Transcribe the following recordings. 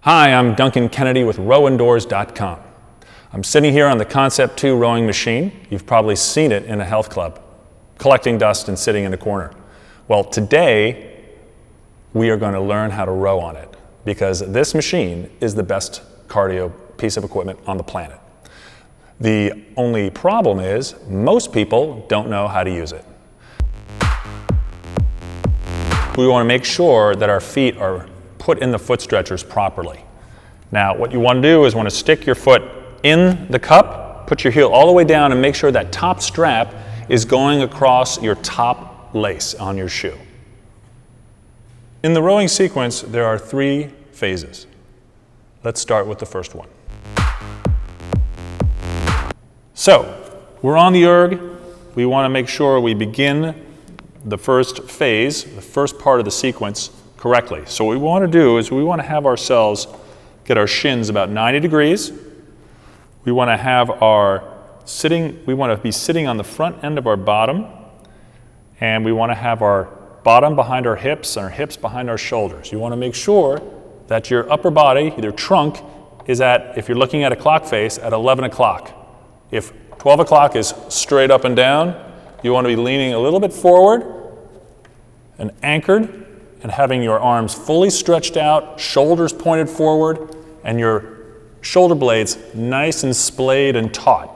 Hi, I'm Duncan Kennedy with rowindoors.com. I'm sitting here on the Concept 2 rowing machine. You've probably seen it in a health club, collecting dust and sitting in a corner. Well, today we are going to learn how to row on it because this machine is the best cardio piece of equipment on the planet. The only problem is most people don't know how to use it. We want to make sure that our feet are put in the foot stretchers properly. Now, what you want to do is want to stick your foot in the cup, put your heel all the way down and make sure that top strap is going across your top lace on your shoe. In the rowing sequence, there are 3 phases. Let's start with the first one. So, we're on the erg. We want to make sure we begin the first phase, the first part of the sequence, correctly. So what we want to do is we want to have ourselves get our shins about 90 degrees. We want to have we want to be sitting on the front end of our bottom, and we want to have our bottom behind our hips and our hips behind our shoulders. You want to make sure that your upper body, your trunk, is at, if you're looking at a clock face, at 11 o'clock. If 12 o'clock is straight up and down, you want to be leaning a little bit forward and anchored, and having your arms fully stretched out, shoulders pointed forward, and your shoulder blades nice and splayed and taut.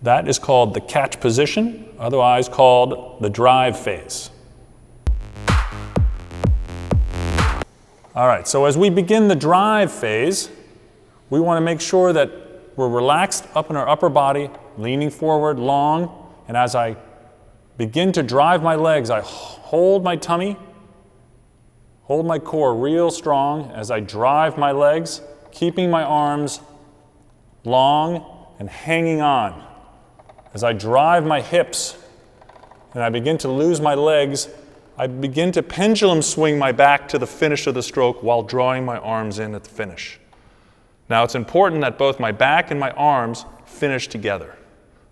That is called the catch position, otherwise called the drive phase. All right, so as we begin the drive phase, we want to make sure that we're relaxed up in our upper body, leaning forward, long, and as I begin to drive my legs, I hold my tummy, hold my core real strong as I drive my legs, keeping my arms long and hanging on. As I drive my hips and I begin to lose my legs, I begin to pendulum swing my back to the finish of the stroke while drawing my arms in at the finish. Now it's important that both my back and my arms finish together.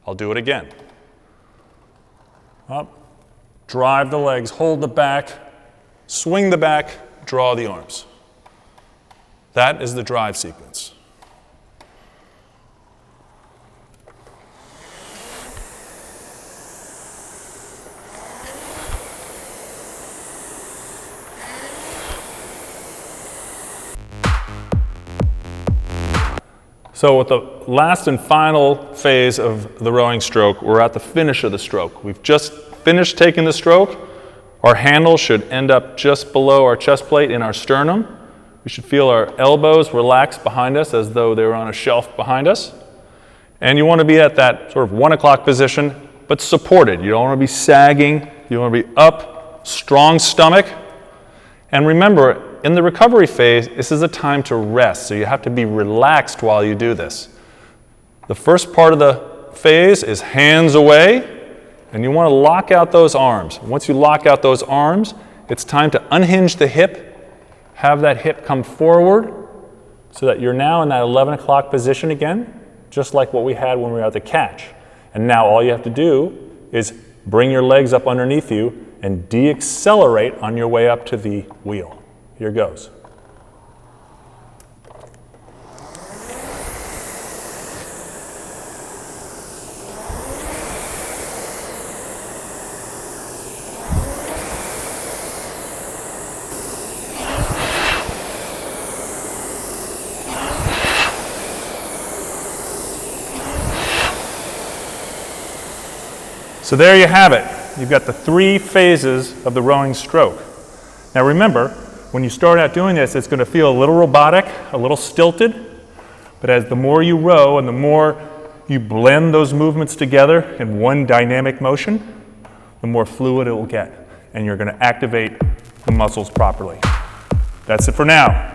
I'll do it again. Up, drive the legs, hold the back, swing the back, draw the arms. That is the drive sequence. So with the last and final phase of the rowing stroke, we're at the finish of the stroke. We've just finished taking the stroke. Our handle should end up just below our chest plate in our sternum. We should feel our elbows relax behind us as though they were on a shelf behind us. And you want to be at that sort of 1 o'clock position, but supported. You don't want to be sagging. You want to be up, strong stomach. And remember, in the recovery phase, this is a time to rest, so you have to be relaxed while you do this. The first part of the phase is hands away. And you want to lock out those arms. Once you lock out those arms, it's time to unhinge the hip, have that hip come forward so that you're now in that 11 o'clock position again, just like what we had when we were at the catch. And now all you have to do is bring your legs up underneath you and de-accelerate on your way up to the wheel. Here goes. So there you have it. You've got the 3 phases of the rowing stroke. Now remember, when you start out doing this, it's going to feel a little robotic, a little stilted, but as the more you row and the more you blend those movements together in one dynamic motion, the more fluid it will get, and you're going to activate the muscles properly. That's it for now.